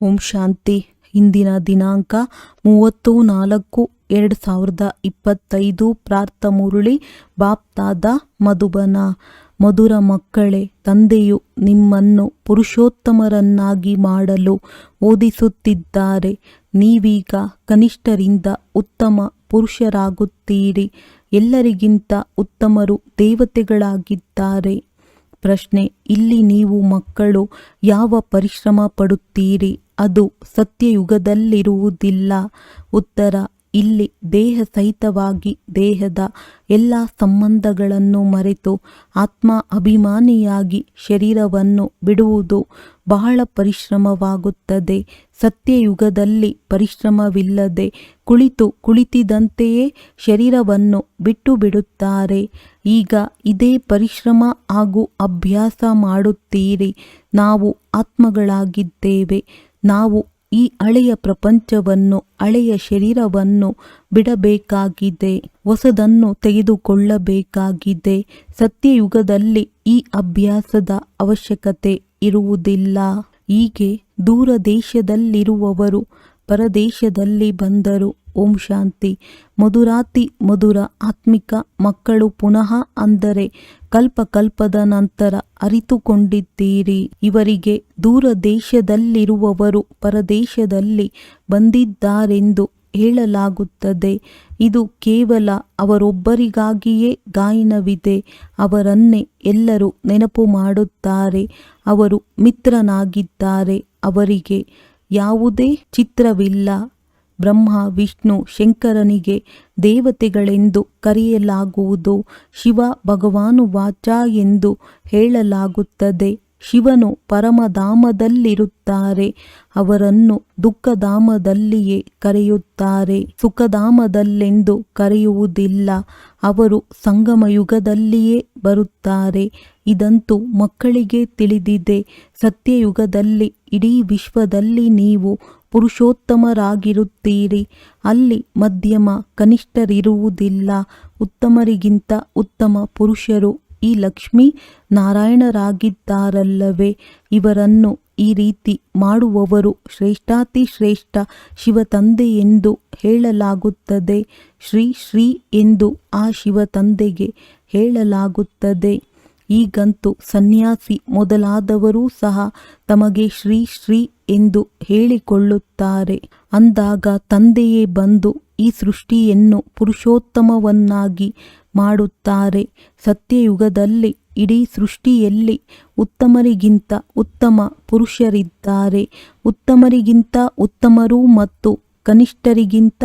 ಓಂ ಶಾಂತಿ. ಇಂದಿನ ದಿನಾಂಕ 30/4/2025. ಪ್ರಾರ್ಥ ಮುರಳಿ ಬಾಪ್ತಾದ ಮಧುಬನ. ಮಧುರ ಮಕ್ಕಳೇ, ತಂದೆಯು ನಿಮ್ಮನ್ನು ಪುರುಷೋತ್ತಮರನ್ನಾಗಿ ಮಾಡಲು ಓದಿಸುತ್ತಿದ್ದಾರೆ. ನೀವೀಗ ಕನಿಷ್ಠರಿಂದ ಉತ್ತಮ ಪುರುಷರಾಗುತ್ತೀರಿ. ಎಲ್ಲರಿಗಿಂತ ಉತ್ತಮರು ದೇವತೆಗಳಾಗಿದ್ದಾರೆ. ಪ್ರಶ್ನೆ: ಇಲ್ಲಿ ನೀವು ಮಕ್ಕಳು ಯಾವ ಪರಿಶ್ರಮ ಪಡುತ್ತೀರಿ? ಅದು ಸತ್ಯಯುಗದಲ್ಲಿರುವುದಿಲ್ಲ. ಉತ್ತರ: ಇಲ್ಲಿ ದೇಹ ಸಹಿತವಾಗಿ ದೇಹದ ಎಲ್ಲ ಸಂಬಂಧಗಳನ್ನು ಮರೆತು ಆತ್ಮ ಅಭಿಮಾನಿಯಾಗಿ ಶರೀರವನ್ನು ಬಿಡುವುದು ಬಹಳ ಪರಿಶ್ರಮವಾಗುತ್ತದೆ. ಸತ್ಯಯುಗದಲ್ಲಿ ಪರಿಶ್ರಮವಿಲ್ಲದೆ ಕುಳಿತಿದ್ದಂತೆಯೇ ಶರೀರವನ್ನು ಬಿಟ್ಟು ಬಿಡುತ್ತಾರೆ. ಈಗ ಇದೇ ಪರಿಶ್ರಮ ಹಾಗೂ ಅಭ್ಯಾಸ ಮಾಡುತ್ತೀರಿ. ನಾವು ಆತ್ಮಗಳಾಗಿದ್ದೇವೆ. ನಾವು ಈ ಹಳೆಯ ಪ್ರಪಂಚವನ್ನು, ಹಳೆಯ ಶರೀರವನ್ನು ಬಿಡಬೇಕಾಗಿದೆ. ಹೊಸದನ್ನು ತೆಗೆದುಕೊಳ್ಳಬೇಕಾಗಿದೆ. ಸತ್ಯಯುಗದಲ್ಲಿ ಈ ಅಭ್ಯಾಸದ ಅವಶ್ಯಕತೆ ಇರುವುದಿಲ್ಲ. ಹೀಗೆ ದೂರ ದೇಶದಲ್ಲಿರುವವರು ಪರದೇಶದಲ್ಲಿ ಬಂದರು. ಓಂ ಶಾಂತಿ. ಮಧುರಾತಿ ಮಧುರ ಆತ್ಮಿಕ ಮಕ್ಕಳು ಪುನಃ, ಅಂದರೆ ಕಲ್ಪದ ನಂತರ ಅರಿತುಕೊಂಡಿದ್ದೀರಿ. ಇವರಿಗೆ ದೂರ ದೇಶದಲ್ಲಿರುವವರು ಪರದೇಶದಲ್ಲಿ ಬಂದಿದ್ದಾರೆಂದು ಹೇಳಲಾಗುತ್ತದೆ. ಇದು ಕೇವಲ ಅವರೊಬ್ಬರಿಗಾಗಿಯೇ ಗಾಯನವಿದೆ. ಅವರನ್ನೇ ಎಲ್ಲರೂ ನೆನಪು ಮಾಡುತ್ತಾರೆ. ಅವರು ಮಿತ್ರನಾಗಿದ್ದಾರೆ. ಅವರಿಗೆ ಯಾವುದೇ ಚಿತ್ರವಿಲ್ಲ. ಬ್ರಹ್ಮ, ವಿಷ್ಣು, ಶಂಕರನಿಗೆ ದೇವತೆಗಳೆಂದು ಕರೆಯಲಾಗುವುದು. ಶಿವ ಭಗವಾನುವಾಚ ಎಂದು ಹೇಳಲಾಗುತ್ತದೆ. ಶಿವನು ಪರಮಧಾಮದಲ್ಲಿರುತ್ತಾರೆ. ಅವರನ್ನು ದುಃಖಧಾಮದಲ್ಲಿಯೇ ಕರೆಯುತ್ತಾರೆ. ಸುಖಧಾಮದಲ್ಲೆಂದು ಕರೆಯುವುದಿಲ್ಲ. ಅವರು ಸಂಗಮಯುಗದಲ್ಲಿಯೇ ಬರುತ್ತಾರೆ. ಇದಂತೂ ಮಕ್ಕಳಿಗೆ ತಿಳಿದಿದೆ. ಸತ್ಯಯುಗದಲ್ಲಿ ಇಡೀ ವಿಶ್ವದಲ್ಲಿ ನೀವು ಪುರುಷೋತ್ತಮರಾಗಿರುತ್ತೀರಿ. ಅಲ್ಲಿ ಮಧ್ಯಮ ಕನಿಷ್ಠರಿರುವುದಿಲ್ಲ. ಉತ್ತಮರಿಗಿಂತ ಉತ್ತಮ ಪುರುಷರು ಈ ಲಕ್ಷ್ಮೀ ನಾರಾಯಣರಾಗಿದ್ದಾರಲ್ಲವೇ? ಇವರನ್ನು ಈ ರೀತಿ ಮಾಡುವವರು ಶ್ರೇಷ್ಠಾತಿಶ್ರೇಷ್ಠ ಶಿವತಂದೆ ಎಂದು ಹೇಳಲಾಗುತ್ತದೆ. ಶ್ರೀ ಎಂದು ಆ ಶಿವತಂದೆಗೆ ಹೇಳಲಾಗುತ್ತದೆ. ಈಗಂತೂ ಸನ್ಯಾಸಿ ಮೊದಲಾದವರೂ ಸಹ ತಮಗೆ ಶ್ರೀ ಎಂದು ಹೇಳಿಕೊಳ್ಳುತ್ತಾರೆ. ಅಂದಾಗ ತಂದೆಯೇ ಬಂದು ಈ ಸೃಷ್ಟಿಯನ್ನು ಪುರುಷೋತ್ತಮವನ್ನಾಗಿ ಮಾಡುತ್ತಾರೆ. ಸತ್ಯಯುಗದಲ್ಲಿ ಇಡೀ ಸೃಷ್ಟಿಯಲ್ಲಿ ಉತ್ತಮರಿಗಿಂತ ಉತ್ತಮ ಪುರುಷರಿದ್ದಾರೆ. ಉತ್ತಮರಿಗಿಂತ ಉತ್ತಮರು ಮತ್ತು ಕನಿಷ್ಠರಿಗಿಂತ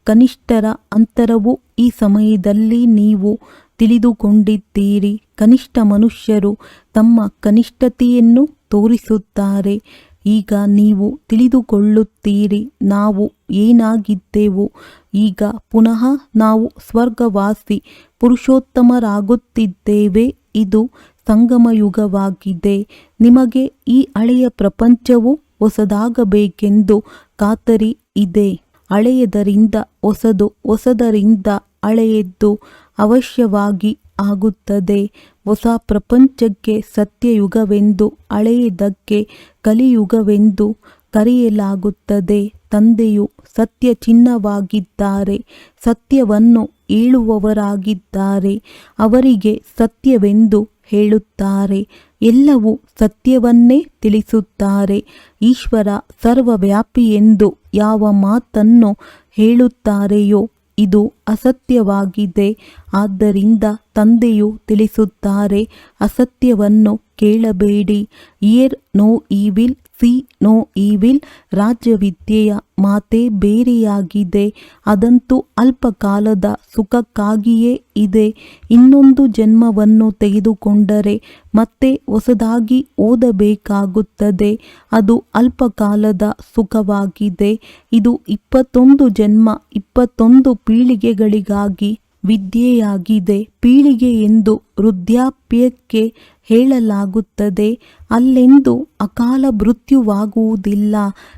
ಕನಿಷ್ಠರ ಅಂತರವು ಈ ಸಮಯದಲ್ಲಿ ನೀವು ತಿಳಿದುಕೊಂಡಿದ್ದೀರಿ. ಕನಿಷ್ಠ ಮನುಷ್ಯರು ತಮ್ಮ ಕನಿಷ್ಠತೆಯನ್ನು ತೋರಿಸುತ್ತಾರೆ. ಈಗ ನೀವು ತಿಳಿದುಕೊಳ್ಳುತ್ತೀರಿ, ನಾವು ಏನಾಗಿದ್ದೆವು. ಈಗ ಪುನಃ ನಾವು ಸ್ವರ್ಗವಾಸಿ ಪುರುಷೋತ್ತಮರಾಗುತ್ತಿದ್ದೇವೆ. ಇದು ಸಂಗಮಯುಗವಾಗಿದೆ. ನಿಮಗೆ ಈ ಹಳೆಯ ಪ್ರಪಂಚವು ಹೊಸದಾಗಬೇಕೆಂದು ಖಾತರಿ ಇದೆ. ಹಳೆಯದರಿಂದ ಹೊಸದು, ಹೊಸದರಿಂದ ಹಳೆಯದ್ದು ಅವಶ್ಯವಾಗಿ ಆಗುತ್ತದೆ. ಹೊಸ ಪ್ರಪಂಚಕ್ಕೆ ಸತ್ಯಯುಗವೆಂದು, ಹಳೆಯದಕ್ಕೆ ಕಲಿಯುಗವೆಂದು ಕರೆಯಲಾಗುತ್ತದೆ. ತಂದೆಯು ಸತ್ಯ ಚಿಹ್ನವಾಗಿದ್ದಾರೆ. ಸತ್ಯವನ್ನು ಹೇಳುವವರಾಗಿದ್ದಾರೆ. ಅವರಿಗೆ ಸತ್ಯವೆಂದು ಹೇಳುತ್ತಾರೆ. ಎಲ್ಲವೂ ಸತ್ಯವನ್ನೇ ತಿಳಿಸುತ್ತಾರೆ. ಈಶ್ವರ ಸರ್ವವ್ಯಾಪಿ ಎಂದು ಯಾವ ಮಾತನ್ನು ಹೇಳುತ್ತಾರೆಯೋ ಇದು ಅಸತ್ಯವಾಗಿದೆ. ಆದ್ದರಿಂದ ತಂದೆಯು ತಿಳಿಸುತ್ತಾರೆ, ಅಸತ್ಯವನ್ನು ಕೇಳಬೇಡಿ. Hear no evil, see no evil. ರಾಜ್ಯವಿದ್ಯೆಯ ಮಾತೇ ಬೇರೆಯಾಗಿದೆ. ಅದಂತೂ ಅಲ್ಪಕಾಲದ ಸುಖಕ್ಕಾಗಿಯೇ ಇದೆ. ಇನ್ನೊಂದು ಜನ್ಮವನ್ನು ತೆಗೆದುಕೊಂಡರೆ ಮತ್ತೆ ಹೊಸದಾಗಿ ಓದಬೇಕಾಗುತ್ತದೆ. ಅದು ಅಲ್ಪಕಾಲದ ಸುಖವಾಗಿದೆ. ಇದು 21 ಜನ್ಮ, 21 ಪೀಳಿಗೆಗಳಿಗಾಗಿ ವಿದ್ಯೆಯಾಗಿದೆ. ಪೀಳಿಗೆ ಎಂದು ವೃದ್ಧಾಪ್ಯಕ್ಕೆ ಹೇಳಲಾಗುತ್ತದೆ. ಅಲ್ಲೆಂದು ಅಕಾಲ ಮೃತ್ಯುವಾಗುವುದಿಲ್ಲ.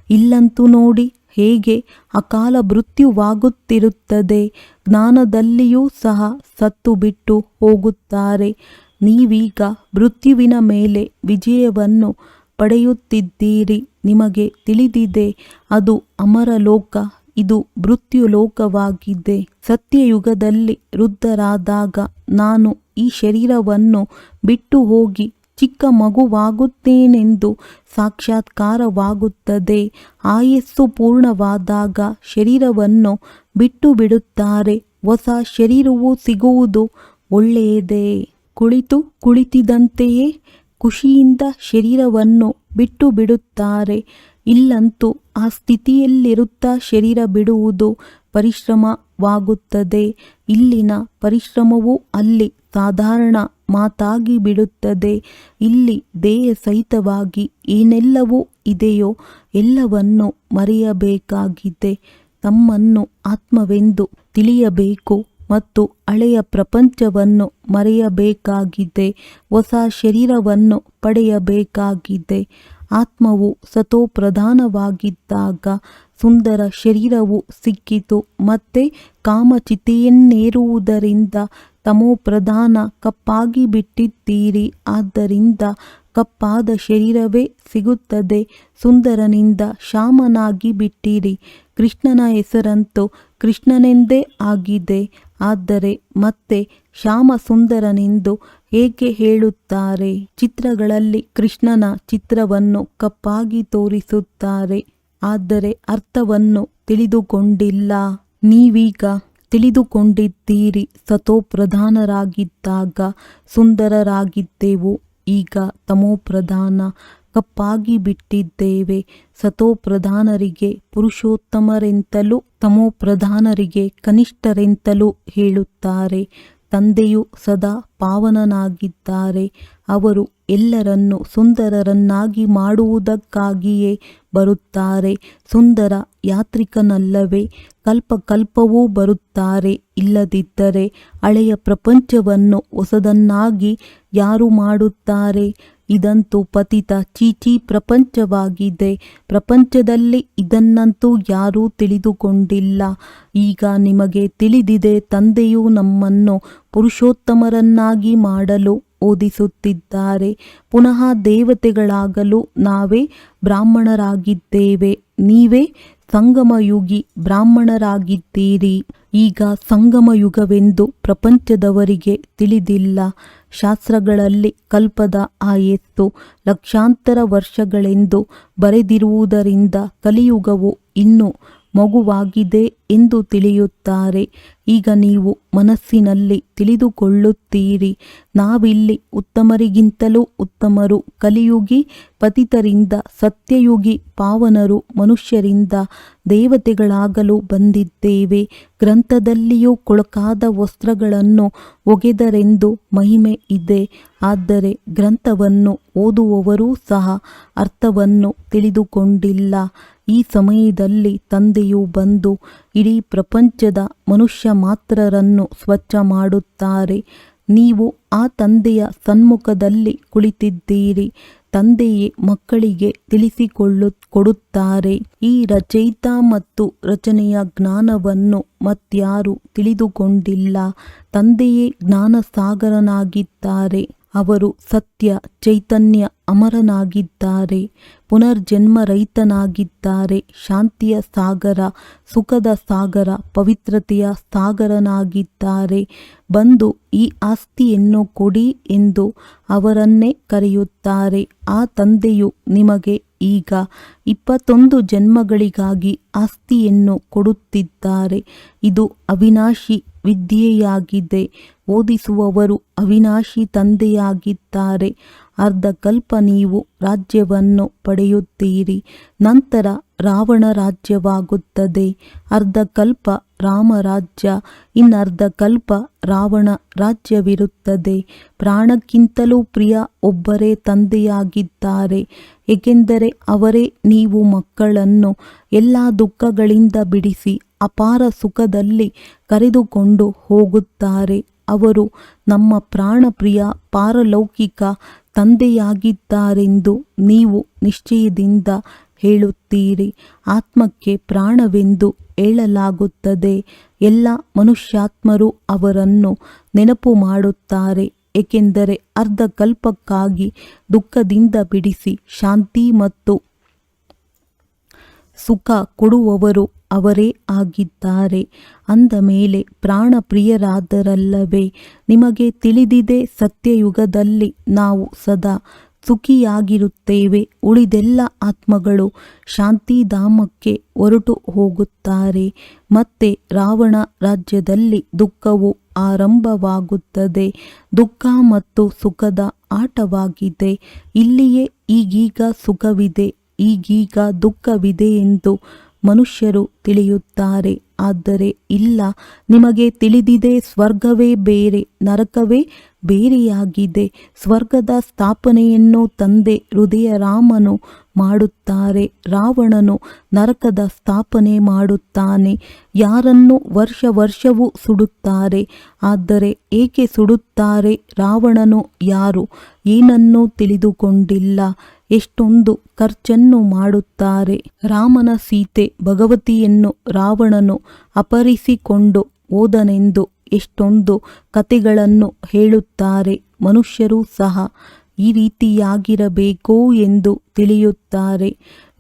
ಇಲ್ಲಂತೂ ನೋಡಿ ಹೇಗೆ ಅಕಾಲ ಮೃತ್ಯುವಾಗುತ್ತಿರುತ್ತದೆ. ಜ್ಞಾನದಲ್ಲಿಯೂ ಸಹ ಸತ್ತು ಬಿಟ್ಟು ಹೋಗುತ್ತಾರೆ. ನೀವೀಗ ಮೃತ್ಯುವಿನ ಮೇಲೆ ವಿಜಯವನ್ನು ಪಡೆಯುತ್ತಿದ್ದೀರಿ. ನಿಮಗೆ ತಿಳಿದಿದೆ, ಅದು ಅಮರಲೋಕ, ಇದು ಮೃತ್ಯುಲೋಕವಾಗಿದೆ. ಸತ್ಯಯುಗದಲ್ಲಿ ವೃದ್ಧರಾದಾಗ ನಾನು ಈ ಶರೀರವನ್ನು ಬಿಟ್ಟು ಹೋಗಿ ಚಿಕ್ಕ ಮಗುವಾಗುತ್ತೇನೆಂದು ಸಾಕ್ಷಾತ್ಕಾರವಾಗುತ್ತದೆ. ಆಯಸ್ಸು ಪೂರ್ಣವಾದಾಗ ಶರೀರವನ್ನು ಬಿಟ್ಟು ಬಿಡುತ್ತಾರೆ. ಹೊಸ ಶರೀರವು ಸಿಗುವುದು ಒಳ್ಳೆಯದೇ. ಕುಳಿತಿದ್ದಂತೆಯೇ ಖುಷಿಯಿಂದ ಶರೀರವನ್ನು ಬಿಟ್ಟು ಬಿಡುತ್ತಾರೆ. ಇಲ್ಲಂತೂ ಆ ಸ್ಥಿತಿಯಲ್ಲಿರುತ್ತಾ ಶರೀರ ಬಿಡುವುದು ಪರಿಶ್ರಮವಾಗುತ್ತದೆ. ಇಲ್ಲಿನ ಪರಿಶ್ರಮವು ಅಲ್ಲಿ ಸಾಧಾರಣ ಮಾತಾಗಿ ಬಿಡುತ್ತದೆ. ಇಲ್ಲಿ ದೇಹ ಸಹಿತವಾಗಿ ಏನೆಲ್ಲವೂ ಇದೆಯೋ ಎಲ್ಲವನ್ನು ಮರೆಯಬೇಕಾಗಿದೆ. ತಮ್ಮನ್ನು ಆತ್ಮವೆಂದು ತಿಳಿಯಬೇಕು ಮತ್ತು ಹಳೆಯ ಪ್ರಪಂಚವನ್ನು ಮರೆಯಬೇಕಾಗಿದೆ. ಹೊಸ ಶರೀರವನ್ನು ಪಡೆಯಬೇಕಾಗಿದೆ. ಆತ್ಮವು ಸತೋಪ್ರಧಾನವಾಗಿದ್ದಾಗ ಸುಂದರ ಶರೀರವು ಸಿಕ್ಕಿತು. ಮತ್ತೆ ಕಾಮಚಿತೆಯನ್ನೇರುವುದರಿಂದ ತಮೋಪ್ರಧಾನ ಕಪ್ಪಾಗಿ ಬಿಟ್ಟಿದ್ದೀರಿ. ಆದ್ದರಿಂದ ಕಪ್ಪಾದ ಶರೀರವೇ ಸಿಗುತ್ತದೆ. ಸುಂದರನಿಂದ ಶ್ಯಾಮನಾಗಿ ಬಿಟ್ಟಿರಿ. ಕೃಷ್ಣನ ಹೆಸರಂತೂ ಕೃಷ್ಣನೆಂದೇ ಆಗಿದೆ. ಆದರೆ ಮತ್ತೆ ಶ್ಯಾಮ ಸುಂದರನೆಂದು ಏಕೆ ಹೇಳುತ್ತಾರೆ? ಚಿತ್ರಗಳಲ್ಲಿ ಕೃಷ್ಣನ ಚಿತ್ರವನ್ನು ಕಪ್ಪಾಗಿ ತೋರಿಸುತ್ತಾರೆ, ಆದರೆ ಅರ್ಥವನ್ನು ತಿಳಿದುಕೊಂಡಿಲ್ಲ. ನೀವೀಗ ತಿಳಿದುಕೊಂಡಿದ್ದೀರಿ. ಸತೋಪ್ರಧಾನರಾಗಿದ್ದಾಗ ಸುಂದರರಾಗಿದ್ದೆವು, ಈಗ ತಮೋಪ್ರಧಾನ ಕಪ್ಪಾಗಿ ಬಿಟ್ಟಿದ್ದೇವೆ. ಸತೋಪ್ರಧಾನರಿಗೆ ಪುರುಷೋತ್ತಮರೆಂತಲೂ ತಮೋಪ್ರಧಾನರಿಗೆ ಕನಿಷ್ಠರೆಂತಲೂ ಹೇಳುತ್ತಾರೆ. ತಂದೆಯು ಸದಾ ಪಾವನನಾಗಿದ್ದಾರೆ. ಅವರು ಎಲ್ಲರನ್ನೂ ಸುಂದರರನ್ನಾಗಿ ಮಾಡುವುದಕ್ಕಾಗಿಯೇ ಬರುತ್ತಾರೆ. ಸುಂದರ ಯಾತ್ರಿಕನಲ್ಲವೇ ಕಲ್ಪಕಲ್ಪವೂ ಬರುತ್ತಾರೆ. ಇಲ್ಲದಿದ್ದರೆ ಹಳೆಯ ಪ್ರಪಂಚವನ್ನು ಹೊಸದನ್ನಾಗಿ ಯಾರು ಮಾಡುತ್ತಾರೆ? ಇದಂತೂ ಪತಿತ ಚೀಚಿ ಪ್ರಪಂಚವಾಗಿದೆ. ಪ್ರಪಂಚದಲ್ಲಿ ಇದನ್ನಂತೂ ಯಾರೂ ತಿಳಿದುಕೊಂಡಿಲ್ಲ. ಈಗ ನಿಮಗೆ ತಿಳಿದಿದೆ. ತಂದೆಯು ನಮ್ಮನ್ನು ಪುರುಷೋತ್ತಮರನ್ನಾಗಿ ಮಾಡಲು ಓದಿಸುತ್ತಿದ್ದಾರೆ. ಪುನಃ ದೇವತೆಗಳಾಗಲು ನಾವೇ ಬ್ರಾಹ್ಮಣರಾಗಿದ್ದೇವೆ. ನೀವೇ ಸಂಗಮಯುಗಿ ಬ್ರಾಹ್ಮಣರಾಗಿದ್ದೀರಿ. ಈಗ ಸಂಗಮಯುಗವೆಂದು ಪ್ರಪಂಚದವರಿಗೆ ತಿಳಿದಿಲ್ಲ. ಶಾಸ್ತ್ರಗಳಲ್ಲಿ ಕಲ್ಪದ ಆಯಸ್ಸು ಲಕ್ಷಾಂತರ ವರ್ಷಗಳೆಂದು ಬರೆದಿರುವುದರಿಂದ ಕಲಿಯುಗವು ಇನ್ನೂ ಮಗುವಾಗಿದೆ ಎಂದು ತಿಳಿಯುತ್ತಾರೆ. ಈಗ ನೀವು ಮನಸ್ಸಿನಲ್ಲಿ ತಿಳಿದುಕೊಳ್ಳುತ್ತೀರಿ, ನಾವಿಲ್ಲಿ ಉತ್ತಮರಿಗಿಂತಲೂ ಉತ್ತಮರು. ಕಲಿಯುಗಿ ಪತಿತರಿಂದ ಸತ್ಯಯುಗಿ ಪಾವನರು. ಮನುಷ್ಯರಿಂದ ದೇವತೆಗಳಾಗಲು ಬಂದಿದ್ದೇವೆ. ಗ್ರಂಥದಲ್ಲಿಯೂ ಕೊಳಕಾದ ವಸ್ತ್ರಗಳನ್ನು ಒಗೆದರೆಂದು ಮಹಿಮೆ ಇದೆ. ಆದರೆ ಗ್ರಂಥವನ್ನು ಓದುವವರೂ ಸಹ ಅರ್ಥವನ್ನು ತಿಳಿದುಕೊಂಡಿಲ್ಲ. ಈ ಸಮಯದಲ್ಲಿ ತಂದೆಯು ಬಂದು ಇಡೀ ಪ್ರಪಂಚದ ಮನುಷ್ಯ ಮಾತ್ರರನ್ನು ಸ್ವಚ್ಛ ಮಾಡುತ್ತಾರೆ. ನೀವು ಆ ತಂದೆಯ ಸನ್ಮುಖದಲ್ಲಿ ಕುಳಿತಿದ್ದೀರಿ. ತಂದೆಯೇ ಮಕ್ಕಳಿಗೆ ತಿಳಿಸಿಕೊಡುತ್ತಾರೆ. ಈ ರಚಯಿತ ಮತ್ತು ರಚನೆಯ ಜ್ಞಾನವನ್ನು ಮತ್ಯಾರೂ ತಿಳಿದುಕೊಂಡಿಲ್ಲ. ತಂದೆಯೇ ಜ್ಞಾನಸಾಗರನಾಗಿದ್ದಾರೆ. ಅವರು ಸತ್ಯ ಚೈತನ್ಯ ಅಮರನಾಗಿದ್ದಾರೆ. ಪುನರ್ಜನ್ಮರಹಿತನಾಗಿದ್ದಾರೆ. ಶಾಂತಿಯ ಸಾಗರ, ಸುಖದ ಸಾಗರ, ಪವಿತ್ರತೆಯ ಸಾಗರನಾಗಿದ್ದಾರೆ. ಬಂದು ಈ ಆಸ್ತಿಯನ್ನು ಕೊಡಿ ಎಂದು ಅವರನ್ನೇ ಕರೆಯುತ್ತಾರೆ. ಆ ತಂದೆಯು ನಿಮಗೆ ಈಗ 21 ಜನ್ಮಗಳಿಗಾಗಿ ಆಸ್ತಿಯನ್ನು ಕೊಡುತ್ತಿದ್ದಾರೆ. ಇದು ಅವಿನಾಶಿ ವಿದ್ಯೆಯಾಗಿದೆ. ಓದಿಸುವವರು ಅವಿನಾಶಿ ತಂದೆಯಾಗಿದ್ದಾರೆ. ಅರ್ಧಕಲ್ಪ ನೀವು ರಾಜ್ಯವನ್ನು ಪಡೆಯುತ್ತೀರಿ. ನಂತರ ರಾವಣ ರಾಜ್ಯವಾಗುತ್ತದೆ. ಅರ್ಧಕಲ್ಪ ರಾಮರಾಜ್ಯ, ಇನ್ನರ್ಧಕಲ್ಪ ರಾವಣ ರಾಜ್ಯವಿರುತ್ತದೆ. ಪ್ರಾಣಕ್ಕಿಂತಲೂ ಪ್ರಿಯ ಒಬ್ಬರೇ ತಂದೆಯಾಗಿದ್ದಾರೆ. ಏಕೆಂದರೆ ಅವರೇ ನೀವು ಮಕ್ಕಳನ್ನು ಎಲ್ಲ ದುಃಖಗಳಿಂದ ಬಿಡಿಸಿ ಅಪಾರ ಸುಖದಲ್ಲಿ ಕರೆದುಕೊಂಡು ಹೋಗುತ್ತಾರೆ. ಅವರು ನಮ್ಮ ಪ್ರಾಣಪ್ರಿಯ ಪಾರಲೌಕಿಕ ತಂದೆಯಾಗಿದ್ದಾರೆಂದು ನೀವು ನಿಶ್ಚಯದಿಂದ ಹೇಳುತ್ತೀರಿ. ಆತ್ಮಕ್ಕೆ ಪ್ರಾಣವೆಂದು ಹೇಳಲಾಗುತ್ತದೆ. ಎಲ್ಲ ಮನುಷ್ಯಾತ್ಮರು ಅವರನ್ನು ನೆನಪು ಮಾಡುತ್ತಾರೆ. ಏಕೆಂದರೆ ಅರ್ಧ ಕಲ್ಪಕ್ಕಾಗಿ ದುಃಖದಿಂದ ಬಿಡಿಸಿ ಶಾಂತಿ ಮತ್ತು ಸುಖ ಕೊಡುವವರು ಅವರೇ ಆಗಿದ್ದಾರೆ. ಅಂದ ಮೇಲೆ ಪ್ರಾಣಪ್ರಿಯರಾದರಲ್ಲವೇ ನಿಮಗೆ ತಿಳಿದಿದೆ, ಸತ್ಯಯುಗದಲ್ಲಿ ನಾವು ಸದಾ ಸುಖಿಯಾಗಿರುತ್ತೇವೆ. ಉಳಿದೆಲ್ಲ ಆತ್ಮಗಳು ಶಾಂತಿಧಾಮಕ್ಕೆ ಹೊರಟು ಹೋಗುತ್ತಾರೆ. ಮತ್ತೆ ರಾವಣ ರಾಜ್ಯದಲ್ಲಿ ದುಃಖವು ಆರಂಭವಾಗುತ್ತದೆ. ದುಃಖ ಮತ್ತು ಸುಖದ ಆಟವಾಗಿದೆ. ಇಲ್ಲಿಯೇ ಈಗೀಗ ಸುಖವಿದೆ, ಈಗೀಗ ದುಃಖವಿದೆ ಎಂದು ಮನುಷ್ಯರು ತಿಳಿಯುತ್ತಾರೆ. ಆದರೆ ಇಲ್ಲ, ನಿಮಗೆ ತಿಳಿದಿದೆ, ಸ್ವರ್ಗವೇ ಬೇರೆ, ನರಕವೇ ಬೇರೆಯಾಗಿದೆ. ಸ್ವರ್ಗದ ಸ್ಥಾಪನೆಯನ್ನು ತಂದೆ ಹೃದಯರಾಮನು ಮಾಡುತ್ತಾರೆ. ರಾವಣನು ನರಕದ ಸ್ಥಾಪನೆ ಮಾಡುತ್ತಾನೆ. ಯಾರನ್ನು ವರ್ಷವೂ ಸುಡುತ್ತಾರೆ. ಆದರೆ ಏಕೆ ಸುಡುತ್ತಾರೆ? ರಾವಣನು ಯಾರು ಏನನ್ನೂ ತಿಳಿದುಕೊಂಡಿಲ್ಲ. ಎಷ್ಟೊಂದು ಖರ್ಚನ್ನು ಮಾಡುತ್ತಾರೆ. ರಾಮನ ಸೀತೆ ಭಗವತಿಯನ್ನು ರಾವಣನು ಅಪಹರಿಸಿಕೊಂಡು ಹೋದನೆಂದು ಎಷ್ಟೊಂದು ಕಥೆಗಳನ್ನು ಹೇಳುತ್ತಾರೆ. ಮನುಷ್ಯರೂ ಸಹ ಈ ರೀತಿಯಾಗಿರಬೇಕೋ ಎಂದು ತಿಳಿಯುತ್ತಾರೆ.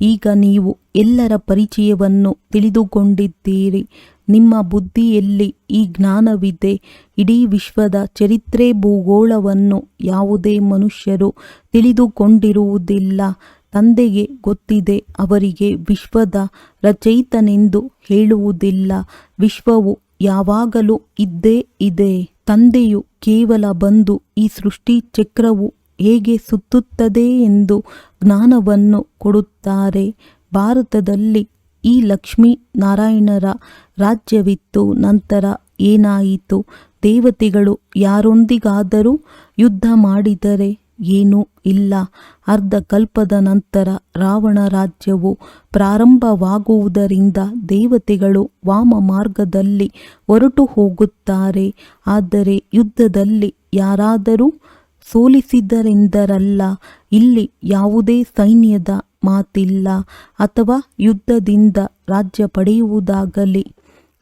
ಈಗ ನೀವು ಎಲ್ಲರ ಪರಿಚಯವನ್ನು ತಿಳಿದುಕೊಂಡಿದ್ದೀರಿ. ನಿಮ್ಮ ಬುದ್ಧಿಯಲ್ಲಿ ಈ ಜ್ಞಾನವಿದೆ. ಇಡೀ ವಿಶ್ವದ ಚರಿತ್ರೆ ಭೂಗೋಳವನ್ನು ಯಾವುದೇ ಮನುಷ್ಯರು ತಿಳಿದುಕೊಂಡಿರುವುದಿಲ್ಲ. ತಂದೆಗೆ ಗೊತ್ತಿದೆ, ಅವರಿಗೆ ವಿಶ್ವದ ರಚಯಿತನೆಂದು ಹೇಳುವುದಿಲ್ಲ. ವಿಶ್ವವು ಯಾವಾಗಲೂ ಇದ್ದೇ ಇದೆ. ತಂದೆಯು ಕೇವಲ ಬಂದು ಈ ಸೃಷ್ಟಿ ಚಕ್ರವು ಹೇಗೆ ಸುತ್ತುತ್ತದೆ ಎಂದು ಜ್ಞಾನವನ್ನು ಕೊಡುತ್ತಾರೆ. ಭಾರತದಲ್ಲಿ ಈ ಲಕ್ಷ್ಮೀ ನಾರಾಯಣರ ರಾಜ್ಯವಿತ್ತು. ನಂತರ ಏನಾಯಿತು? ದೇವತೆಗಳು ಯಾರೊಂದಿಗಾದರೂ ಯುದ್ಧ ಮಾಡಿದರೆ? ಏನೂ ಇಲ್ಲ. ಅರ್ಧ ಕಲ್ಪದ ನಂತರ ರಾವಣ ರಾಜ್ಯವು ಪ್ರಾರಂಭವಾಗುವುದರಿಂದ ದೇವತೆಗಳು ವಾಮ ಮಾರ್ಗದಲ್ಲಿ ಹೊರಟು ಹೋಗುತ್ತಾರೆ. ಆದರೆ ಯುದ್ಧದಲ್ಲಿ ಯಾರಾದರೂ ಸೋಲಿಸಿದರೆಂದರಲ್ಲ. ಇಲ್ಲಿ ಯಾವುದೇ ಸೈನ್ಯದ ಮಾತಿಲ್ಲ, ಅಥವಾ ಯುದ್ಧದಿಂದ ರಾಜ್ಯ ಪಡೆಯುವುದಾಗಲಿ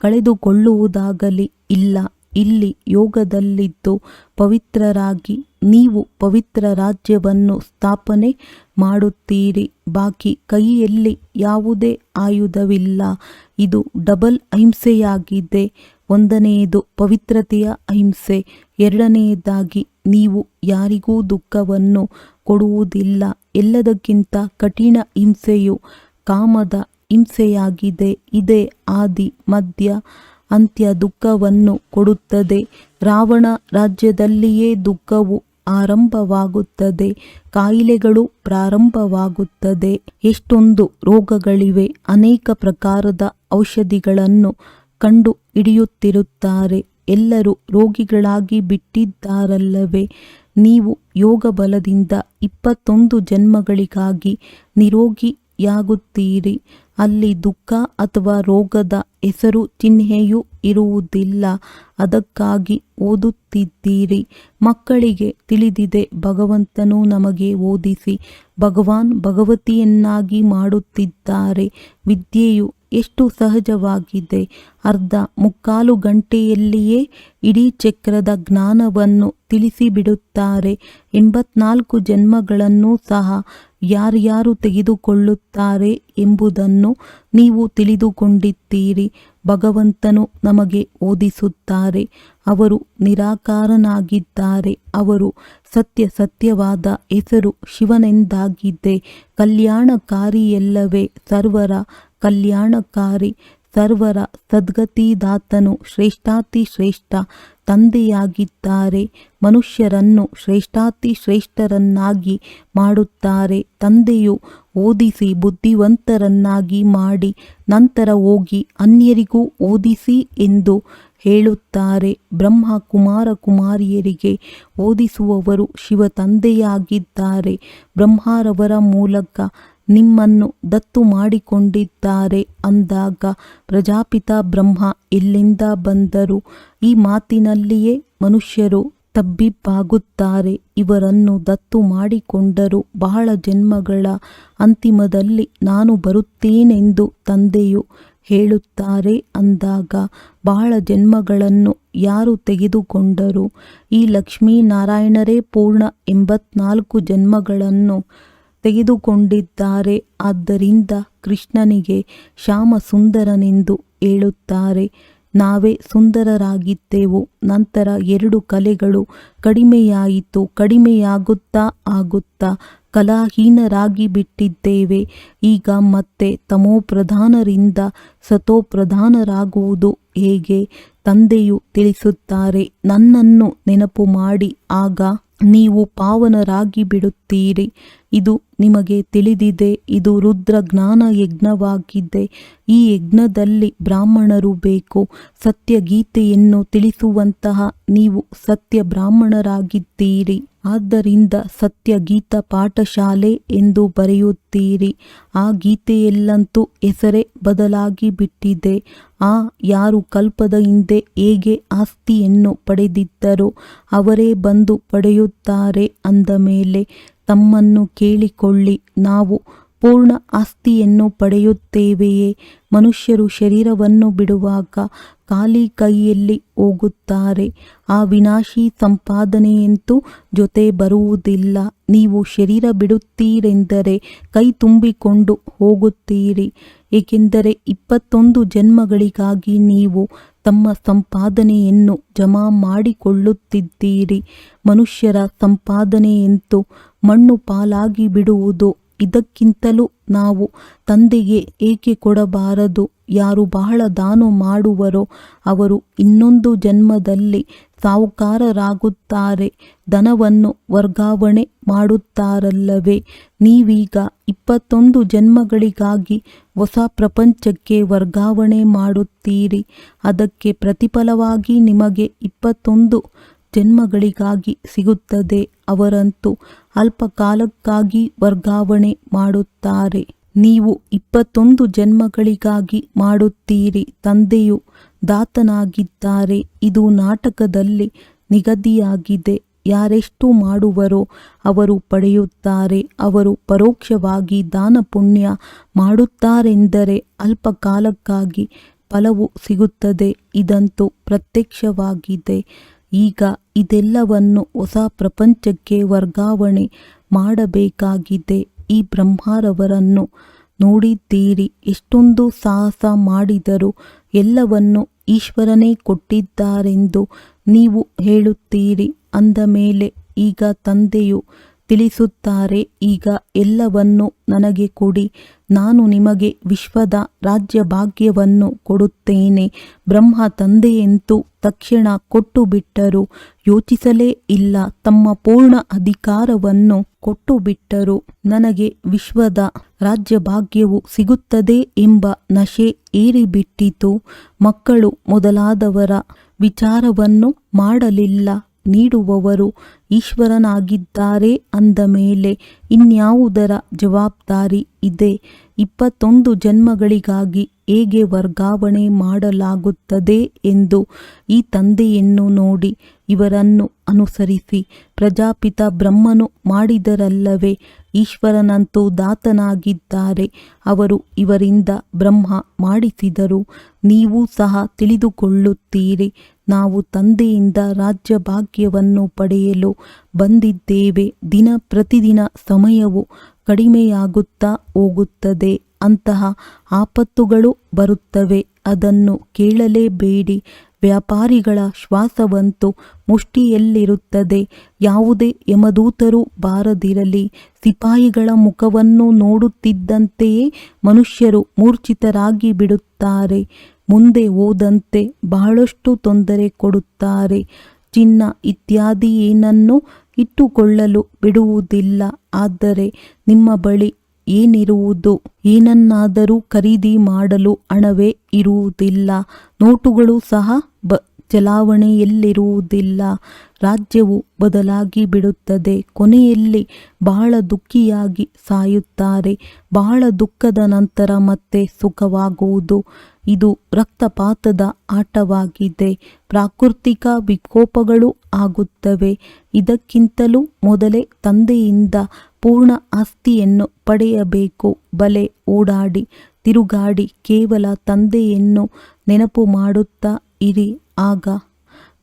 ಕಳೆದುಕೊಳ್ಳುವುದಾಗಲಿ ಇಲ್ಲ. ಇಲ್ಲಿ ಯೋಗದಲ್ಲಿದ್ದು ಪವಿತ್ರರಾಗಿ ನೀವು ಪವಿತ್ರ ರಾಜ್ಯವನ್ನು ಸ್ಥಾಪನೆ ಮಾಡುತ್ತೀರಿ. ಬಾಕಿ ಕೈಯಲ್ಲಿ ಯಾವುದೇ ಆಯುಧವಿಲ್ಲ. ಇದು ಡಬಲ್ ಅಹಿಂಸೆಯಾಗಿದೆ. ಒಂದನೆಯದು ಪವಿತ್ರತೆಯ ಅಹಿಂಸೆ, ಎರಡನೆಯದಾಗಿ ನೀವು ಯಾರಿಗೂ ದುಃಖವನ್ನು ಕೊಡುವುದಿಲ್ಲ. ಎಲ್ಲದಕ್ಕಿಂತ ಕಠಿಣ ಹಿಂಸೆಯು ಕಾಮದ ಹಿಂಸೆಯಾಗಿದೆ. ಇದೇ ಆದಿ ಮಧ್ಯ ಅಂತ್ಯ ದುಃಖವನ್ನು ಕೊಡುತ್ತದೆ. ರಾವಣ ರಾಜ್ಯದಲ್ಲಿಯೇ ದುಃಖವು ಆರಂಭವಾಗುತ್ತದೆ. ಕಾಯಿಲೆಗಳು ಪ್ರಾರಂಭವಾಗುತ್ತದೆ. ಎಷ್ಟೊಂದು ರೋಗಗಳಿವೆ. ಅನೇಕ ಪ್ರಕಾರದ ಔಷಧಿಗಳನ್ನು ಕಂಡು ಹಿಡಿಯುತ್ತಿರುತ್ತಾರೆ. ಎಲ್ಲರೂ ರೋಗಿಗಳಾಗಿ ಬಿಟ್ಟಿದ್ದಾರಲ್ಲವೇ? ನೀವು ಯೋಗ ಬಲದಿಂದ 21 ಜನ್ಮಗಳಿಗಾಗಿ ನಿರೋಗಿಯಾಗುತ್ತೀರಿ. ಅಲ್ಲಿ ದುಃಖ ಅಥವಾ ರೋಗದ ಹೆಸರು ಚಿಹ್ನೆಯೂ ಇರುವುದಿಲ್ಲ. ಅದಕ್ಕಾಗಿ ಓದುತ್ತಿದ್ದೀರಿ. ಮಕ್ಕಳಿಗೆ ತಿಳಿದಿದೆ, ಭಗವಂತನು ನಮಗೆ ಓದಿಸಿ ಭಗವಾನ್ ಭಗವತಿಯನ್ನಾಗಿ ಮಾಡುತ್ತಿದ್ದಾರೆ. ವಿದ್ಯೆಯು ಎಷ್ಟು ಸಹಜವಾಗಿದೆ. ಅರ್ಧ ಮುಕ್ಕಾಲು ಗಂಟೆಯಲ್ಲಿಯೇ ಇಡೀ ಚಕ್ರದ ಜ್ಞಾನವನ್ನು ತಿಳಿಸಿಬಿಡುತ್ತಾರೆ. 84 ಜನ್ಮಗಳನ್ನು ಸಹ ಯಾರ್ಯಾರು ತೆಗೆದುಕೊಳ್ಳುತ್ತಾರೆ ಎಂಬುದನ್ನು ನೀವು ತಿಳಿದುಕೊಂಡಿದ್ದೀರಿ. ಭಗವಂತನು ನಮಗೆ ಓದಿಸುತ್ತಾರೆ. ಅವರು ನಿರಾಕಾರನಾಗಿದ್ದಾರೆ. ಅವರು ಸತ್ಯವಾದ ಹೆಸರು ಶಿವನೆಂದಾಗಿದೆ. ಕಲ್ಯಾಣಕಾರಿಯಲ್ಲವೇ? ಸರ್ವರ ಕಲ್ಯಾಣಕಾರಿ, ಸರ್ವರ ಸದ್ಗತಿದಾತನು ಶ್ರೇಷ್ಠಾತಿಶ್ರೇಷ್ಠ ತಂದೆಯಾಗಿದ್ದಾರೆ. ಮನುಷ್ಯರನ್ನು ಶ್ರೇಷ್ಠಾತಿಶ್ರೇಷ್ಠರನ್ನಾಗಿ ಮಾಡುತ್ತಾರೆ. ತಂದೆಯು ಓದಿಸಿ ಬುದ್ಧಿವಂತರನ್ನಾಗಿ ಮಾಡಿ ನಂತರ ಹೋಗಿ ಅನ್ಯರಿಗೂ ಓದಿಸಿ ಎಂದು ಹೇಳುತ್ತಾರೆ. ಬ್ರಹ್ಮ ಕುಮಾರ ಕುಮಾರಿಯರಿಗೆ ಓದಿಸುವವರು ಶಿವ ತಂದೆಯಾಗಿದ್ದಾರೆ. ಬ್ರಹ್ಮರವರ ಮೂಲಕ ನಿಮ್ಮನ್ನು ದತ್ತು ಮಾಡಿಕೊಂಡಿದ್ದಾರೆ ಅಂದಾಗ ಪ್ರಜಾಪಿತ ಬ್ರಹ್ಮ ಎಲ್ಲಿಂದ ಬಂದರು? ಈ ಮಾತಿನಲ್ಲಿಯೇ ಮನುಷ್ಯರು ತಬ್ಬಿಬ್ಬಾಗುತ್ತಾರೆ. ಇವರನ್ನು ದತ್ತು ಮಾಡಿಕೊಂಡರು. ಬಹಳ ಜನ್ಮಗಳ ಅಂತಿಮದಲ್ಲಿ ನಾನು ಬರುತ್ತೇನೆಂದು ತಂದೆಯು ಹೇಳುತ್ತಾರೆ ಅಂದಾಗ ಬಹಳ ಜನ್ಮಗಳನ್ನು ಯಾರು ತೆಗೆದುಕೊಂಡರು? ಈ ಲಕ್ಷ್ಮೀನಾರಾಯಣರೇ ಪೂರ್ಣ 84 ಜನ್ಮಗಳನ್ನು ತೆಗೆದುಕೊಂಡಿದ್ದಾರೆ. ಆದ್ದರಿಂದ ಕೃಷ್ಣನಿಗೆ ಶ್ಯಾಮ ಸುಂದರನೆಂದು ಹೇಳುತ್ತಾರೆ. ನಾವೇ ಸುಂದರರಾಗಿದ್ದೆವು. ನಂತರ 2 ಕಲೆಗಳು ಕಡಿಮೆಯಾಯಿತು. ಕಡಿಮೆಯಾಗುತ್ತಾ ಆಗುತ್ತಾ ಕಲಾಹೀನರಾಗಿ ಬಿಟ್ಟಿದ್ದೇವೆ. ಈಗ ಮತ್ತೆ ತಮೋಪ್ರಧಾನರಿಂದ ಸತೋಪ್ರಧಾನರಾಗುವುದು ಹೇಗೆ? ತಂದೆಯು ತಿಳಿಸುತ್ತಾರೆ, ನನ್ನನ್ನು ನೆನಪು ಮಾಡಿ, ಆಗ ನೀವು ಪಾವನರಾಗಿ ಬಿಡುತ್ತೀರಿ. ಇದು ನಿಮಗೆ ತಿಳಿದಿದೆ. ಇದು ರುದ್ರ ಜ್ಞಾನ ಯಜ್ಞವಾಗಿದೆ. ಈ ಯಜ್ಞದಲ್ಲಿ ಬ್ರಾಹ್ಮಣರು ಬೇಕು. ಸತ್ಯಗೀತೆಯನ್ನು ತಿಳಿಸುವಂತಹ ನೀವು ಸತ್ಯ ಬ್ರಾಹ್ಮಣರಾಗಿದ್ದೀರಿ. ಆದ್ದರಿಂದ ಸತ್ಯಗೀತ ಪಾಠಶಾಲೆ ಎಂದು ಬರೆಯುತ್ತೀರಿ. ಆ ಗೀತೆಯಲ್ಲಂತೂ ಹೆಸರೇ ಬದಲಾಗಿ ಬಿಟ್ಟಿದೆ. ಯಾರು ಕಲ್ಪದ ಹಿಂದೆ ಹೇಗೆ ಆಸ್ತಿಯನ್ನು ಪಡೆದಿದ್ದರೋ ಅವರೇ ಬಂದು ಪಡೆಯುತ್ತಾರೆ ಅಂದ ಮೇಲೆ ತಮ್ಮನ್ನು ಕೇಳಿಕೊಳ್ಳಿ, ನಾವು ಪೂರ್ಣ ಆಸ್ತಿಯನ್ನು ಪಡೆಯುತ್ತೇವೆಯೇ? ಮನುಷ್ಯರು ಶರೀರವನ್ನು ಬಿಡುವಾಗ ಖಾಲಿ ಕೈಯಲ್ಲಿ ಹೋಗುತ್ತಾರೆ. ಆ ವಿನಾಶಿ ಸಂಪಾದನೆಯಂತೂ ಜೊತೆ ಬರುವುದಿಲ್ಲ. ನೀವು ಶರೀರ ಬಿಡುತ್ತೀರೆಂದರೆ ಕೈ ತುಂಬಿಕೊಂಡು ಹೋಗುತ್ತೀರಿ. ಏಕೆಂದರೆ 21 ಜನ್ಮಗಳಿಗಾಗಿ ನೀವು ತಮ್ಮ ಸಂಪಾದನೆಯನ್ನು ಜಮಾ ಮಾಡಿಕೊಳ್ಳುತ್ತಿದ್ದೀರಿ. ಮನುಷ್ಯರ ಸಂಪಾದನೆಯಂತೂ ಮಣ್ಣು ಪಾಲಾಗಿ ಬಿಡುವುದು. ಇದಕ್ಕಿಂತಲೂ ನಾವು ತಂದೆಗೆ ಏಕೆ ಕೊಡಬಾರದು? ಯಾರು ಬಹಳ ದಾನ ಮಾಡುವರೋ ಅವರು ಇನ್ನೊಂದು ಜನ್ಮದಲ್ಲಿ ಸಾಹುಕಾರರಾಗುತ್ತಾರೆ. ಧನವನ್ನು ವರ್ಗಾವಣೆ ಮಾಡುತ್ತಾರಲ್ಲವೇ? ನೀವೀಗ 21 ಜನ್ಮಗಳಿಗಾಗಿ ಹೊಸ ಪ್ರಪಂಚಕ್ಕೆ ವರ್ಗಾವಣೆ ಮಾಡುತ್ತೀರಿ. ಅದಕ್ಕೆ ಪ್ರತಿಫಲವಾಗಿ ನಿಮಗೆ 21 ಜನ್ಮಗಳಿಗಾಗಿ ಸಿಗುತ್ತದೆ. ಅವರಂತೂ ಅಲ್ಪ ಕಾಲಕ್ಕಾಗಿ ವರ್ಗಾವಣೆ ಮಾಡುತ್ತಾರೆ. ನೀವು 21 ಜನ್ಮಗಳಿಗಾಗಿ ಮಾಡುತ್ತೀರಿ. ತಂದೆಯು ದಾತನಾಗಿದ್ದಾರೆ. ಇದು ನಾಟಕದಲ್ಲಿ ನಿಗದಿಯಾಗಿದೆ. ಯಾರೆಷ್ಟು ಮಾಡುವರೋ ಅವರು ಪಡೆಯುತ್ತಾರೆ. ಅವರು ಪರೋಕ್ಷವಾಗಿ ದಾನ ಪುಣ್ಯ ಮಾಡುತ್ತಾರೆಂದರೆ ಅಲ್ಪ ಕಾಲಕ್ಕಾಗಿ ಫಲವು ಸಿಗುತ್ತದೆ. ಇದಂತೂ ಪ್ರತ್ಯಕ್ಷವಾಗಿದೆ. ಈಗ ಇದೆಲ್ಲವನ್ನು ಹೊಸ ಪ್ರಪಂಚಕ್ಕೆ ವರ್ಗಾವಣೆ ಮಾಡಬೇಕಾಗಿದೆ. ಈ ಬ್ರಹ್ಮರವರನ್ನು ನೋಡಿದ್ದೀರಿ. ಎಷ್ಟೊಂದು ಸಾಹಸ ಮಾಡಿದರೂ ಎಲ್ಲವನ್ನು ಈಶ್ವರನೇ ಕೊಟ್ಟಿದ್ದಾರೆಂದು ನೀವು ಹೇಳುತ್ತೀರಿ. ಅಂದ ಮೇಲೆ ಈಗ ತಂದೆಯು ತಿಳಿಸುತ್ತಾರೆ, ಈಗ ಎಲ್ಲವನ್ನು ನನಗೆ ಕೊಡಿ, ನಾನು ನಿಮಗೆ ವಿಶ್ವದ ರಾಜ್ಯಭಾಗ್ಯವನ್ನು ಕೊಡುತ್ತೇನೆ. ಬ್ರಹ್ಮ ತಂದೆಯಂತೂ ತಕ್ಷಣ ಕೊಟ್ಟು ಬಿಟ್ಟರು. ಯೋಚಿಸಲೇ ಇಲ್ಲ. ತಮ್ಮ ಪೂರ್ಣ ಅಧಿಕಾರವನ್ನು ಕೊಟ್ಟು ಬಿಟ್ಟರು. ನನಗೆ ವಿಶ್ವದ ರಾಜ್ಯಭಾಗ್ಯವು ಸಿಗುತ್ತದೆ ಎಂಬ ನಶೆ ಏರಿಬಿಟ್ಟಿತು. ಮಕ್ಕಳು ಮೊದಲಾದವರ ವಿಚಾರವನ್ನು ಮಾಡಲಿಲ್ಲ. ನೀಡುವವರು ಈಶ್ವರನಾಗಿದ್ದಾರೆ ಅಂದ ಮೇಲೆ ಇನ್ಯಾವುದರ ಜವಾಬ್ದಾರಿ ಇದೆ? 21 ಜನ್ಮಗಳಿಗಾಗಿ ಹೇಗೆ ವರ್ಗಾವಣೆ ಮಾಡಲಾಗುತ್ತದೆ ಎಂದು ಈ ತಂದೆಯನ್ನು ನೋಡಿ, ಇವರನ್ನು ಅನುಸರಿಸಿ. ಪ್ರಜಾಪಿತ ಬ್ರಹ್ಮನು ಮಾಡಿದರಲ್ಲವೇ? ಈಶ್ವರನಂತೂ ದಾತನಾಗಿದ್ದಾರೆ. ಅವರು ಇವರಿಂದ ಬ್ರಹ್ಮ ಮಾಡಿಸಿದರು. ನೀವು ಸಹ ತಿಳಿದುಕೊಳ್ಳುತ್ತೀರಿ, ನಾವು ತಂದೆಯಿಂದ ರಾಜ್ಯಭಾಗ್ಯವನ್ನು ಪಡೆಯಲು ಬಂದಿದ್ದೇವೆ. ದಿನ ಪ್ರತಿದಿನ ಸಮಯವು ಕಡಿಮೆಯಾಗುತ್ತಾ ಹೋಗುತ್ತದೆ. ಅಂತಹ ಆಪತ್ತುಗಳು ಬರುತ್ತವೆ. ಅದನ್ನು ಕೇಳಲೇಬೇಡಿ. ವ್ಯಾಪಾರಿಗಳ ಶ್ವಾಸವಂತೂ ಮುಷ್ಟಿಯಲ್ಲಿರುತ್ತದೆ. ಯಾವುದೇ ಯಮದೂತರು ಬಾರದಿರಲಿ. ಸಿಪಾಯಿಗಳ ಮುಖವನ್ನು ನೋಡುತ್ತಿದ್ದಂತೆಯೇ ಮನುಷ್ಯರು ಮೂರ್ಛಿತರಾಗಿ ಬಿಡುತ್ತಾರೆ. ಮುಂದೆ ಹೋದಂತೆ ಬಹಳಷ್ಟು ತೊಂದರೆ ಕೊಡುತ್ತಾರೆ. ಚಿನ್ನ ಇತ್ಯಾದಿ ಏನನ್ನೂ ಇಟ್ಟುಕೊಳ್ಳಲು ಬಿಡುವುದಿಲ್ಲ. ಆದರೆ ನಿಮ್ಮ ಬಳಿ ಏನಿರುವುದು? ಏನನ್ನಾದರೂ ಖರೀದಿ ಮಾಡಲು ಹಣವೇ ಇರುವುದಿಲ್ಲ. ನೋಟುಗಳು ಸಹ ಚಲಾವಣೆಯಲ್ಲಿರುವುದಿಲ್ಲ. ರಾಜ್ಯವು ಬದಲಾಗಿ ಬಿಡುತ್ತದೆ. ಕೊನೆಯಲ್ಲಿ ಬಹಳ ದುಃಖಿಯಾಗಿ ಸಾಯುತ್ತಾರೆ. ಬಹಳ ದುಃಖದ ನಂತರ ಮತ್ತೆ ಸುಖವಾಗುವುದು. ಇದು ರಕ್ತಪಾತದ ಆಟವಾಗಿದೆ. ಪ್ರಾಕೃತಿಕ ವಿಕೋಪಗಳು ಆಗುತ್ತವೆ. ಇದಕ್ಕಿಂತಲೂ ಮೊದಲೇ ತಂದೆಯಿಂದ ಪೂರ್ಣ ಆಸ್ತಿಯನ್ನು ಪಡೆಯಬೇಕು. ಬಲೆ ಓಡಾಡಿ ತಿರುಗಾಡಿ ಕೇವಲ ತಂದೆಯನ್ನು ನೆನಪು ಮಾಡುತ್ತಾ ಇರಿ. ಆಗ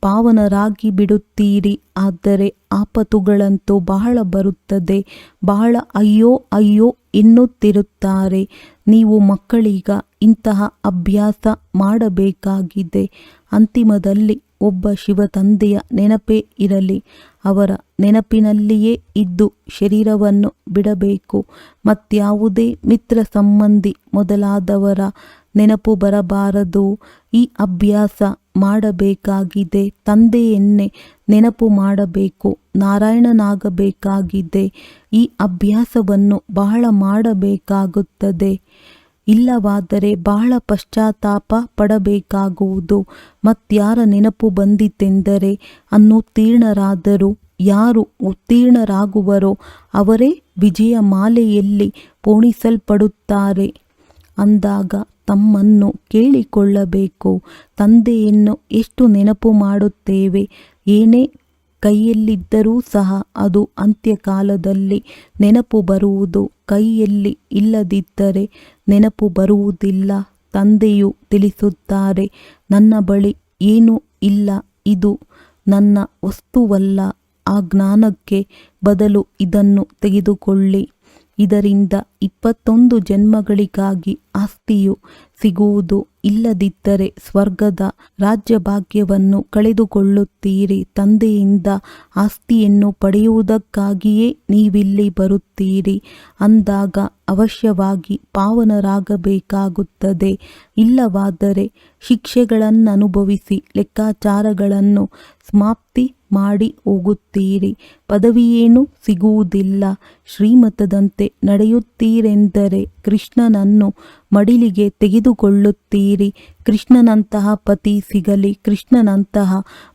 ಪಾವನರಾಗಿ ಬಿಡುತ್ತೀರಿ. ಆದರೆ ಆಪತ್ತುಗಳಂತೂ ಬಹಳ ಬರುತ್ತದೆ. ಬಹಳ ಅಯ್ಯೋ ಅಯ್ಯೋ ಎನ್ನುತ್ತಿರುತ್ತಾರೆ. ನೀವು ಮಕ್ಕಳೀಗ ಇಂತಹ ಅಭ್ಯಾಸ ಮಾಡಬೇಕಾಗಿದೆ. ಅಂತಿಮದಲ್ಲಿ ಒಬ್ಬ ಶಿವ ತಂದೆಯ ನೆನಪೇ ಇರಲಿ. ಅವರ ನೆನಪಿನಲ್ಲಿಯೇ ಇದ್ದು ಶರೀರವನ್ನು ಬಿಡಬೇಕು. ಮತ್ಯಾವುದೇ ಮಿತ್ರ ಸಂಬಂಧಿ ಮೊದಲಾದವರ ನೆನಪು ಬರಬಾರದು. ಈ ಅಭ್ಯಾಸ ಮಾಡಬೇಕಾಗಿದೆ. ತಂದೆಯನ್ನೇ ನೆನಪು ಮಾಡಬೇಕು. ನಾರಾಯಣನಾಗಬೇಕಾಗಿದೆ. ಈ ಅಭ್ಯಾಸವನ್ನು ಬಹಳ ಮಾಡಬೇಕಾಗುತ್ತದೆ. ಇಲ್ಲವಾದರೆ ಬಹಳ ಪಶ್ಚಾತ್ತಾಪ ಪಡಬೇಕಾಗುವುದು. ಮತ್ಯಾರ ನೆನಪು ಬಂದಿತೆಂದರೆ ಅನ್ನುತ್ತೀರ್ಣರಾದರು. ಯಾರು ಉತ್ತೀರ್ಣರಾಗುವರೋ ಅವರೇ ವಿಜಯ ಮಾಲೆಯಲ್ಲಿ ಪೋಣಿಸಲ್ಪಡುತ್ತಾರೆ. ಅಂದಾಗ ತಮ್ಮನ್ನು ಕೇಳಿಕೊಳ್ಳಬೇಕು. ತಂದೆಯನ್ನು ಎಷ್ಟು ನೆನಪು ಮಾಡುತ್ತೇವೆ? ಏನೇ ಕೈಯಲ್ಲಿದ್ದರೂ ಸಹ ಅದು ಅಂತ್ಯಕಾಲದಲ್ಲಿ ನೆನಪು ಬರುವುದು. ಕೈಯಲ್ಲಿ ಇಲ್ಲದಿದ್ದರೆ ನೆನಪು ಬರುವುದಿಲ್ಲ. ತಂದೆಯು ತಿಳಿಸುತ್ತಾರೆ, ನನ್ನ ಬಳಿ ಏನೂ ಇಲ್ಲ, ಇದು ನನ್ನ ವಸ್ತುವಲ್ಲ. ಆ ಜ್ಞಾನಕ್ಕೆ ಬದಲು ಇದನ್ನು ತೆಗೆದುಕೊಳ್ಳಿ. ಇದರಿಂದ 21 ಜನ್ಮಗಳಿಗಾಗಿ ಆಸ್ತಿಯು ಸಿಗುವುದು. ಇಲ್ಲದಿದ್ದರೆ ಸ್ವರ್ಗದ ರಾಜ್ಯಭಾಗ್ಯವನ್ನು ಕಳೆದುಕೊಳ್ಳುತ್ತೀರಿ. ತಂದೆಯಿಂದ ಆಸ್ತಿಯನ್ನು ಪಡೆಯುವುದಕ್ಕಾಗಿಯೇ ನೀವಿಲ್ಲಿ ಬರುತ್ತೀರಿ. ಅಂದಾಗ ಅವಶ್ಯವಾಗಿ ಪಾವನರಾಗಬೇಕಾಗುತ್ತದೆ. ಇಲ್ಲವಾದರೆ ಶಿಕ್ಷೆಗಳನ್ನನುಭವಿಸಿ ಲೆಕ್ಕಾಚಾರಗಳನ್ನು ಸಮಾಪ್ತಿ ಮಾಡಿ ಹೋಗುತ್ತೀರಿ. ಪದವಿಯೇನೂ ಸಿಗುವುದಿಲ್ಲ. ಶ್ರೀಮತದಂತೆ ನಡೆಯುತ್ತೀರೆಂದರೆ ಕೃಷ್ಣನನ್ನು ಮಡಿಲಿಗೆ ತೆಗೆದುಕೊಳ್ಳುತ್ತೀರಿ. ಕೃಷ್ಣನಂತಹ ಪತಿ ಸಿಗಲಿ, ಕೃಷ್ಣನಂತಹ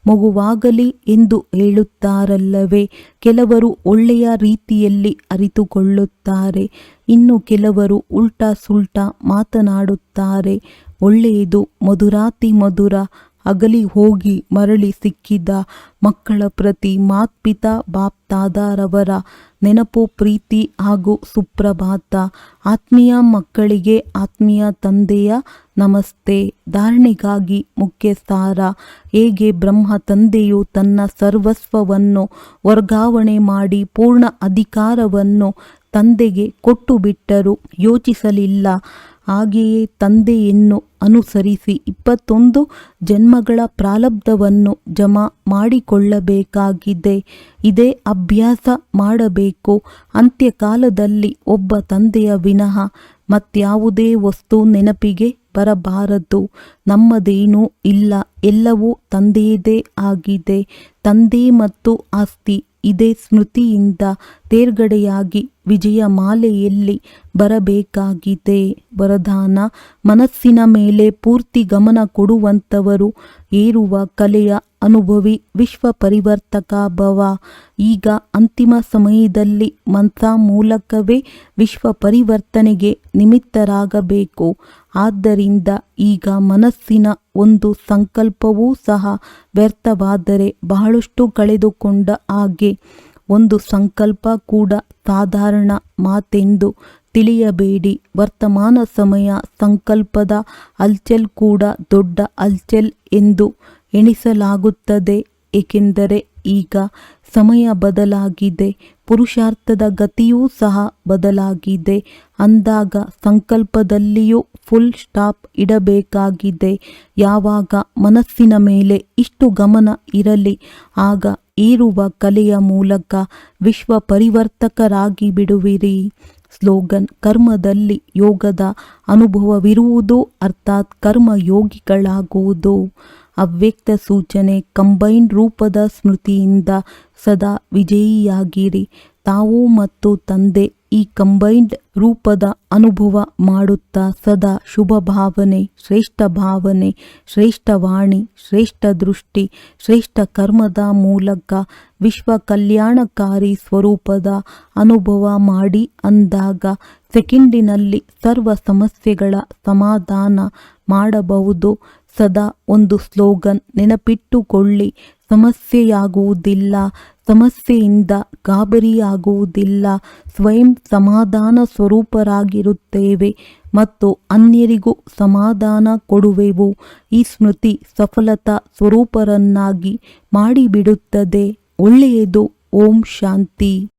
ಮಗುವಾಗಲಿ ಎಂದು ಹೇಳುತ್ತಾರಲ್ಲವೇ. ಕೆಲವರು ಒಳ್ಳೆಯ ರೀತಿಯಲ್ಲಿ ಅರಿತುಕೊಳ್ಳುತ್ತಾರೆ. ಇನ್ನು ಕೆಲವರು ಉಲ್ಟಾ ಸುಲ್ಟಾ ಮಾತನಾಡುತ್ತಾರೆ. ಒಳ್ಳೆಯದು ಮಧುರಾತಿ ಮಧುರ. ಅಗಲಿ ಹೋಗಿ ಮರಳಿ ಸಿಕ್ಕಿದ ಮಕ್ಕಳ ಪ್ರತಿ ಮಾತ್ಪಿತಾ ಬಾಪ್ದಾದಾರವರ ನೆನಪು, ಪ್ರೀತಿ ಹಾಗೂ ಸುಪ್ರಭಾತ. ಆತ್ಮೀಯ ಮಕ್ಕಳಿಗೆ ಆತ್ಮೀಯ ತಂದೆಯ ನಮಸ್ತೆ. ಧಾರಣೆಗಾಗಿ ಮುಖ್ಯ ಸಾರ. ಹೇಗೆ ಬ್ರಹ್ಮ ತಂದೆಯು ತನ್ನ ಸರ್ವಸ್ವವನ್ನು ವರ್ಗಾವಣೆ ಮಾಡಿ ಪೂರ್ಣ ಅಧಿಕಾರವನ್ನು ತಂದೆಗೆ ಕೊಟ್ಟು ಬಿಟ್ಟರು, ಯೋಚಿಸಲಿಲ್ಲ. ಹಾಗೆಯೇ ತಂದೆಯನ್ನು ಅನುಸರಿಸಿ 21 ಜನ್ಮಗಳ ಪ್ರಾರಬ್ಧವನ್ನು ಜಮಾ ಮಾಡಿಕೊಳ್ಳಬೇಕಾಗಿದೆ. ಇದೇ ಅಭ್ಯಾಸ ಮಾಡಬೇಕು. ಅಂತ್ಯಕಾಲದಲ್ಲಿ ಒಬ್ಬ ತಂದೆಯ ವಿನಃ ಮತ್ಯಾವುದೇ ವಸ್ತು ನೆನಪಿಗೆ ಬರಬಾರದು. ನಮ್ಮದೇನೂ ಇಲ್ಲ, ಎಲ್ಲವೂ ತಂದೆಯದೇ ಆಗಿದೆ. ತಂದೆ ಮತ್ತು ಆಸ್ತಿ ಇದೇ ಸ್ಮೃತಿಯಿಂದ ತೇರ್ಗಡೆಯಾಗಿ ವಿಜಯ ಮಾಲೆಯಲ್ಲಿ ಬರಬೇಕಾಗಿದೆ. ವರದಾನ: ಮನಸ್ಸಿನ ಮೇಲೆ ಪೂರ್ತಿ ಗಮನ ಕೊಡುವಂಥವರು ಏರುವ ಕಲೆಯ ಅನುಭವಿ ವಿಶ್ವ ಪರಿವರ್ತಕ ಭವ. ಈಗ ಅಂತಿಮ ಸಮಯದಲ್ಲಿ ಮಂತ್ರ ಮೂಲಕವೇ ವಿಶ್ವ ಪರಿವರ್ತನೆಗೆ ನಿಮಿತ್ತರಾಗಬೇಕು. ಆದ್ದರಿಂದ ಈಗ ಮನಸ್ಸಿನ ಒಂದು ಸಂಕಲ್ಪವೂ ಸಹ ವ್ಯರ್ಥವಾದರೆ ಬಹಳಷ್ಟು ಕಳೆದುಕೊಂಡ ಹಾಗೆ. ಒಂದು ಸಂಕಲ್ಪ ಕೂಡ ಸಾಧಾರಣ ಮಾತೆಂದು ತಿಳಿಯಬೇಡಿ. ವರ್ತಮಾನ ಸಮಯ ಸಂಕಲ್ಪದ ಹಲ್ಚಲ್ ಕೂಡ ದೊಡ್ಡ ಹಲ್ಚಲ್ ಎಂದು ಎಣಿಸಲಾಗುತ್ತದೆ. ಏಕೆಂದರೆ ಈಗ ಸಮಯ ಬದಲಾಗಿದೆ, ಪುರುಷಾರ್ಥದ ಗತಿಯೂ ಸಹ ಬದಲಾಗಿದೆ. ಅಂದಾಗ ಸಂಕಲ್ಪದಲ್ಲಿಯೂ ಫುಲ್ ಸ್ಟಾಪ್ ಇಡಬೇಕಾಗಿದೆ. ಯಾವಾಗ ಮನಸ್ಸಿನ ಮೇಲೆ ಇಷ್ಟು ಗಮನ ಇರಲಿ, ಆಗ ಏರುವ ಕಲೆಯ ಮೂಲಕ ವಿಶ್ವ ಪರಿವರ್ತಕರಾಗಿ ಬಿಡುವಿರಿ. ಸ್ಲೋಗನ್: ಕರ್ಮದಲ್ಲಿ ಯೋಗದ ಅನುಭವವಿರುವುದು, ಅರ್ಥಾತ್ ಕರ್ಮಯೋಗಿಗಳಾಗುವುದು. ಅವ್ಯಕ್ತ ಸೂಚನೆ: ಕಂಬೈನ್ಡ್ ರೂಪದ ಸ್ಮೃತಿಯಿಂದ ಸದಾ ವಿಜಯಿಯಾಗಿರಿ. ತಾವು ಮತ್ತು ತಂದೆ ಈ ಕಂಬೈನ್ಡ್ ರೂಪದ ಅನುಭವ ಮಾಡುತ್ತಾ ಸದಾ ಶುಭ ಭಾವನೆ, ಶ್ರೇಷ್ಠ ಭಾವನೆ, ಶ್ರೇಷ್ಠ ವಾಣಿ, ಶ್ರೇಷ್ಠ ದೃಷ್ಟಿ, ಶ್ರೇಷ್ಠ ಕರ್ಮದ ಮೂಲಕ ವಿಶ್ವ ಕಲ್ಯಾಣಕಾರಿ ಸ್ವರೂಪದ ಅನುಭವ ಮಾಡಿ. ಅಂದಾಗ ಸೆಕೆಂಡಿನಲ್ಲಿ ಸರ್ವ ಸಮಸ್ಯೆಗಳ ಸಮಾಧಾನ ಮಾಡಬಹುದು. ಸದಾ ಒಂದು ಸ್ಲೋಗನ್ ನೆನಪಿಟ್ಟುಕೊಳ್ಳಿ: ಸಮಸ್ಯೆಯಾಗುವುದಿಲ್ಲ, ಸಮಸ್ಯೆಯಿಂದ ಗಾಬರಿಯಾಗುವುದಿಲ್ಲ. ಸ್ವಯಂ ಸಮಾಧಾನ ಸ್ವರೂಪರಾಗಿರುತ್ತೇವೆ ಮತ್ತು ಅನ್ಯರಿಗೂ ಸಮಾಧಾನ ಕೊಡುವೆವು. ಈ ಸ್ಮೃತಿ ಸಫಲತಾ ಸ್ವರೂಪರನ್ನಾಗಿ ಮಾಡಿಬಿಡುತ್ತದೆ. ಒಳ್ಳೆಯದು. ಓಂ ಶಾಂತಿ.